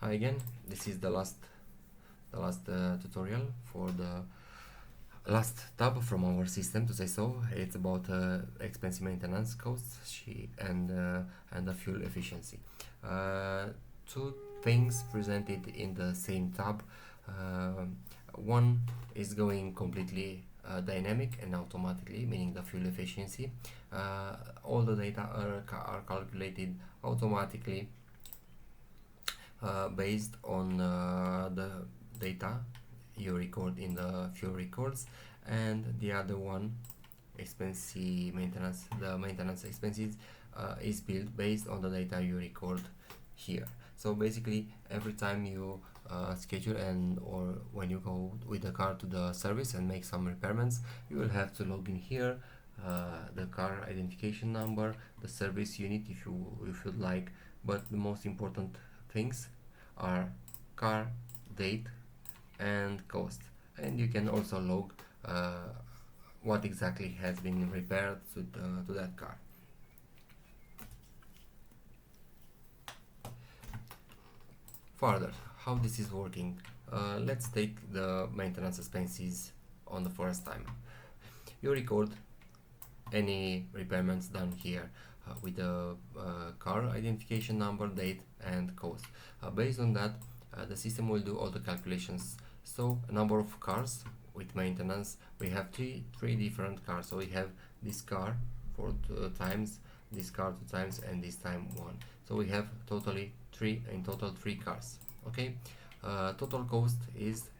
Hi again. This is the last tutorial for the last tab from our system, to say so. It's about expensive maintenance costs and the fuel efficiency. Two things presented in the same tab. One is going completely dynamic and automatically, meaning the fuel efficiency. All the data are calculated automatically based on the data you record in the fuel records, and the other one, Expensee maintenance, the maintenance expenses, is built based on the data you record here. So basically, every time you schedule or when you go with the car to the service and make some repairments, you will have to log in here, the car identification number, the service unit if you like, but the most important things are car, date, and cost. And you can also log what exactly has been repaired to that car. Further, how this is working, let's take the maintenance expenses on the first time. You record any repairments done here with the car identification number, date, and cost. Based on that, the system will do all the calculations. So a number of cars with maintenance, we have three different cars. So we have this car for 2 times, this car 2 times, and this time 1. So we have totally three cars. Okay, total cost is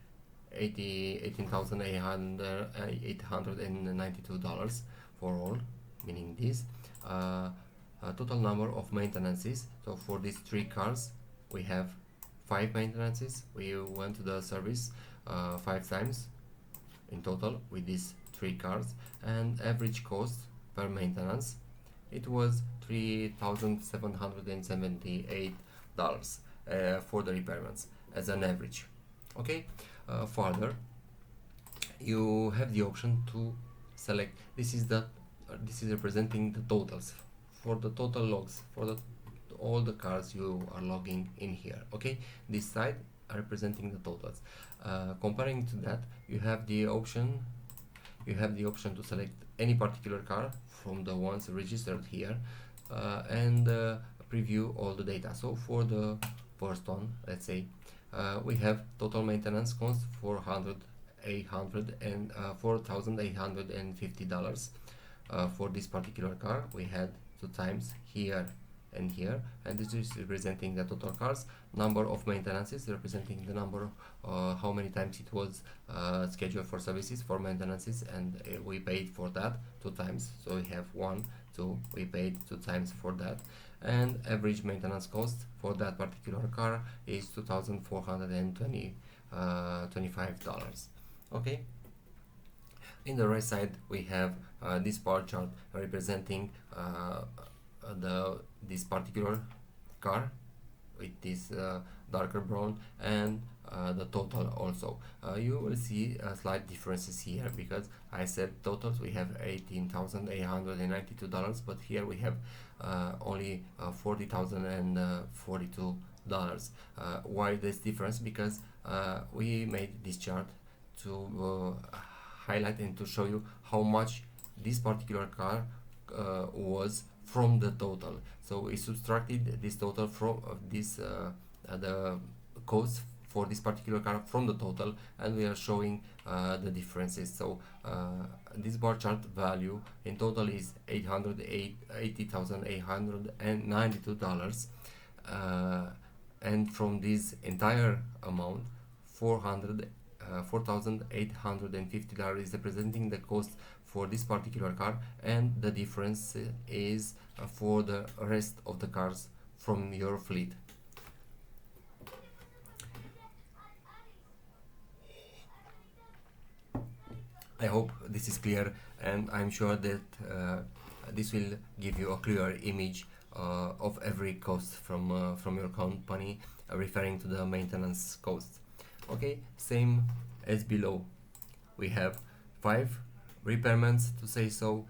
$18,892 for all, meaning this. Total number of maintenances. So for these 3 cars, we have 5 maintenances. We went to the service 5 times in total with these 3 cars, and average cost per maintenance, it was $3,778 for the repairments as an average. Okay, further, you have the option to select. This is representing the totals for the total logs for all the cars you are logging in here. Okay, this side are representing the totals. Comparing to that, you have the option to select any particular car from the ones registered here, and preview all the data. So for the first one, let's say, we have total maintenance cost $4,850 for this particular car. We had 2 times here and here, and this is representing the total cars. Number of maintenances representing the number, how many times it was scheduled for services, for maintenances, and we paid for that 2 times. So we have 1, 2, we paid 2 times for that, and average maintenance cost for that particular car is $2,425. Okay. In the right side, we have this bar chart representing this particular car with this darker brown, and the total also. You will see slight differences here because I said totals we have $18,892, but here we have only $40,042. Why this difference? Because we made this chart to highlight and to show you how much this particular car was from the total. So we subtracted this total from the cost for this particular car from the total, and we are showing the differences. So this bar chart value in total is $80,892, and from this entire amount, $4,850 is representing the cost for this particular car, and the difference is for the rest of the cars from your fleet. I hope this is clear, and I'm sure that this will give you a clear image of every cost from your company, referring to the maintenance cost. Okay, same as below. We have 5 repairments, to say so.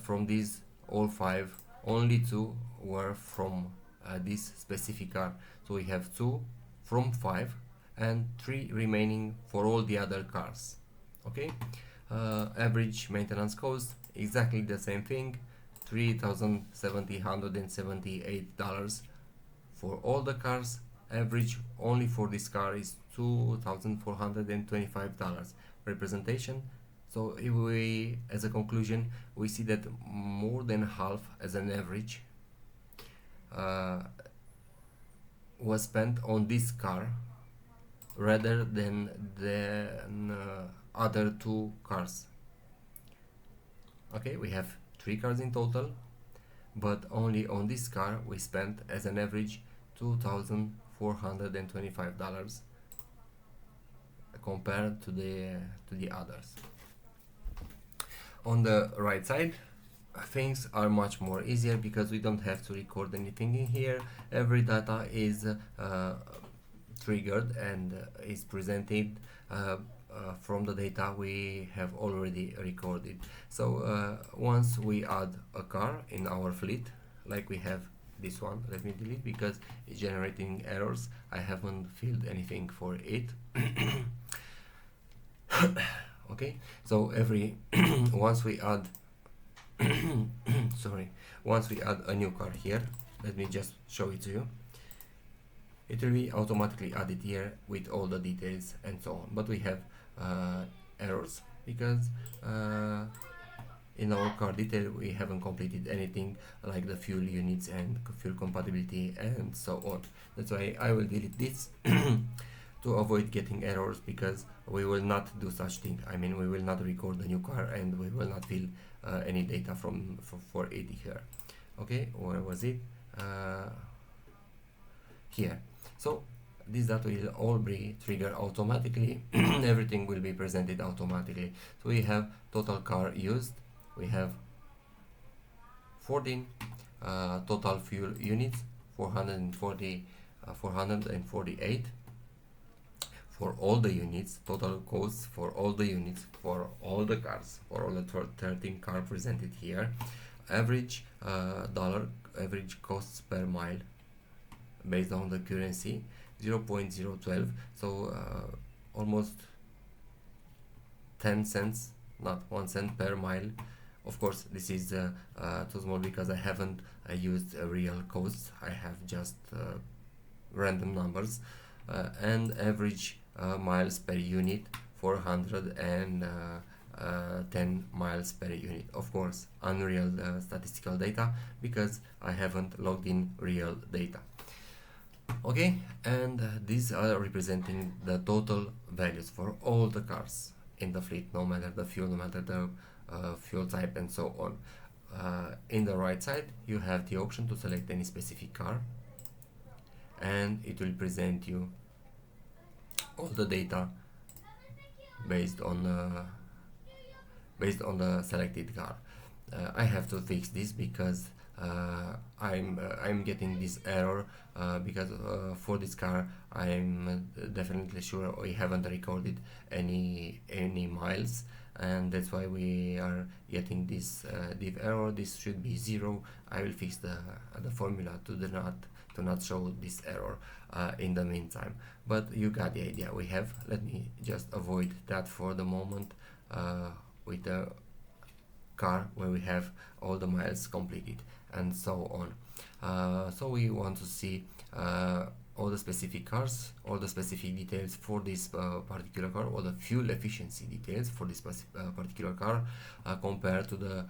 From these all 5, only 2 were from this specific car. So we have 2 from 5 and 3 remaining for all the other cars. Okay, average maintenance cost exactly the same thing, $3,778 for all the cars. Average only for this car is $2,425 representation. So if we, as a conclusion, we see that more than half as an average uh, was spent on this car rather than the other two cars. Okay, we have 3 cars in total, but only on this car we spent as an average $2,425 compared to the others. On the right side, things are much more easier because we don't have to record anything in here. Every data is triggered and is presented from the data we have already recorded. So once we add a car in our fleet, like we have this one, let me delete because it's generating errors. I haven't filled anything for it. Okay, so every once we add sorry, once we add a new car here, let me just show it to you. It will be automatically added here with all the details and so on, but we have errors because in our car detail we haven't completed anything like the fuel units and fuel compatibility and so on. That's why I will delete this to avoid getting errors, because we will not do such thing. I mean, we will not record the new car and we will not fill any data for it here. Okay, where was it? Here. So this data will all be triggered automatically. Everything will be presented automatically. So we have total car used, we have 14 total fuel units, 448 for all the units, total costs for all the units, for all the cars, for all the 13 cars presented here. Average average costs per mile based on the currency 0.012, so almost 10 cents, not 1 cent per mile. Of course, this is too small because I haven't used real costs. I have just random numbers. And average miles per unit 410 miles per unit. Of course, unreal statistical data because I haven't logged in real data. Okay, and these are representing the total values for all the cars in the fleet, no matter the fuel, no matter the fuel type and so on. In the right side you have the option to select any specific car, and it will present you all the data based on the selected car. I have to fix this because I'm getting this error because for this car I'm definitely sure we haven't recorded any miles, and that's why we are getting this div error. This should be 0. I will fix the formula to not show this error in the meantime, but you got the idea. We have, let me just avoid that for the moment with the car where we have all the miles completed and so on. So we want to see all the specific cars, all the specific details for this particular car, or the fuel efficiency details for this particular car compared to the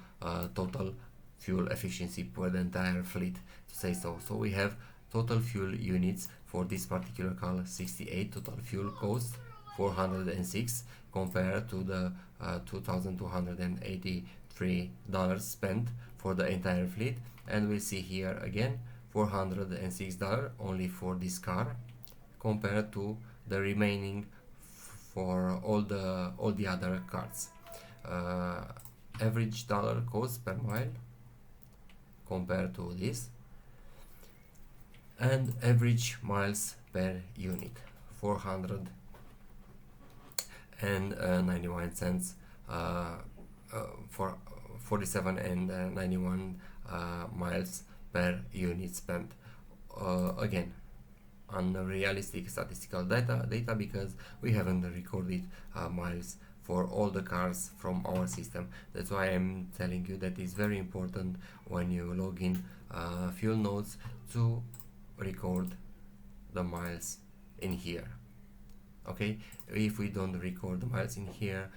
total fuel efficiency for the entire fleet, to say so. So we have total fuel units for this particular car 68, total fuel cost 406 compared to the $2,283 spent for the entire fleet. And we see here again $406 only for this car compared to the remaining for all the other cars. Average dollar cost per mile compared to this, and average miles per unit 491 cents for 47 and 91 miles per unit spent. Again, unrealistic statistical data because we haven't recorded miles for all the cars from our system. That's why I'm telling you that it's very important when you log in fuel nodes to record the miles in here. Okay, if we don't record the miles in here,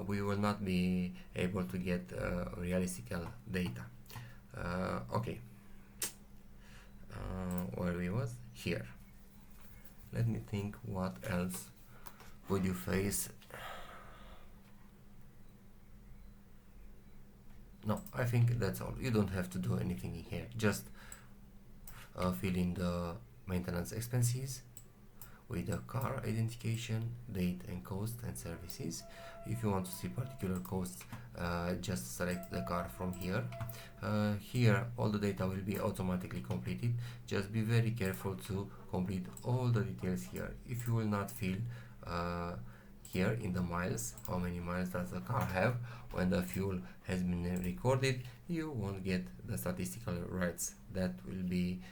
we will not be able to get realistic data. Okay, where we was here. Let me think what else would you face. No, I think that's all. You don't have to do anything in here. Just fill in the maintenance expenses with the car identification, date and cost and services. If you want to see particular costs, just select the car from here. Here all the data will be automatically completed. Just be very careful to complete all the details here. If you will not fill here in the miles, how many miles does the car have when the fuel has been recorded, you won't get the statistical rights. That will be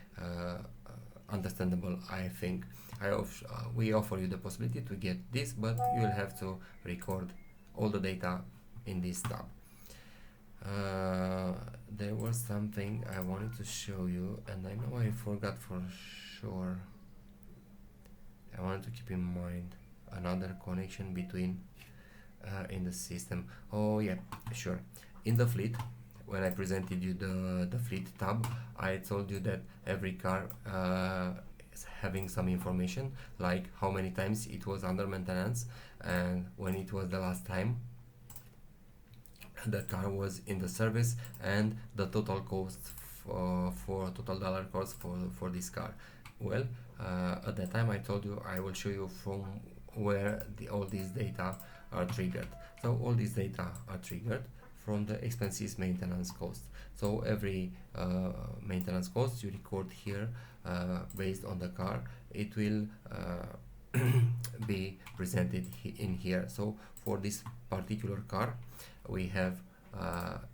understandable, I think. We offer you the possibility to get this, but you will have to record all the data in this tab. There was something I wanted to show you, and I know I forgot for sure. I wanted to keep in mind another connection between in the system. Oh yeah, sure. In the fleet, when I presented you the fleet tab, I told you that every car is having some information, like how many times it was under maintenance and when it was the last time the car was in the service, and the total cost for total dollar cost for this car. Well, at that time I told you I will show you from where all these data are triggered. So all these data are triggered from the expenses maintenance cost. So every maintenance cost you record here based on the car, it will be presented in here. So for this particular car, we have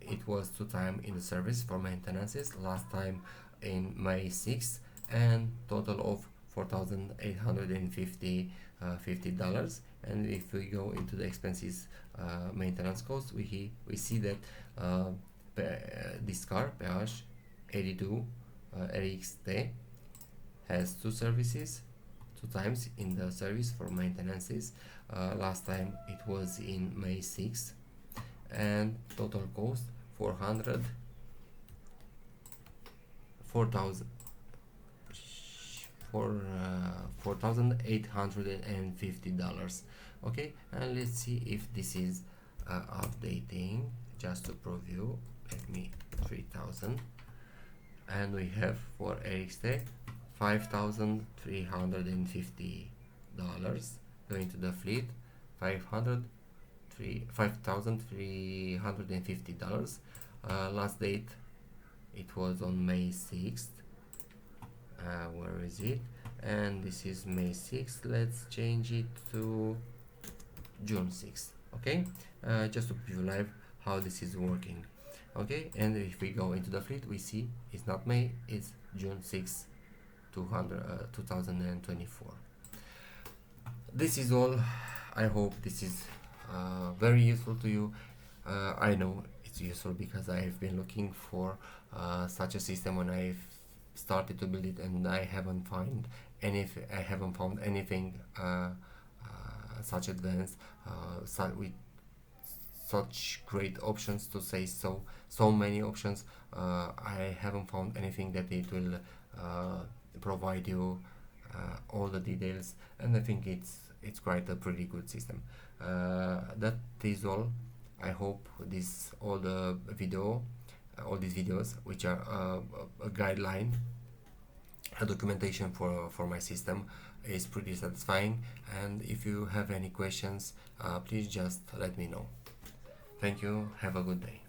it was 2 times in the service for maintenances, last time in May 6th, and total of $4,850. And if we go into the expenses maintenance cost, we see that this car PH 82 RXT has 2 services, 2 times in the service for maintenances. Last time it was in May 6th, and total cost $4,850. Okay, and let's see if this is updating, just to prove you. Let me 3,000, and we have for RXT $5,350. Going to the fleet, $5,350. Last date it was on May 6th. Where is it? And this is May 6th. Let's change it to June 6th. Okay, just to preview live how this is working. Okay, and if we go into the fleet, we see it's not May, it's June 6th, 2024. This is all. I hope this is very useful to you. I know it's useful because I've been looking for such a system when I've started to build it, and I haven't found anything such advanced, with such great options, to say so many options. I haven't found anything that it will provide you all the details, and I think it's quite a pretty good system. That is all. I hope all these videos, which are a guideline, a documentation for my system, is pretty satisfying. And if you have any questions, please just let me know. Thank you. Have a good day.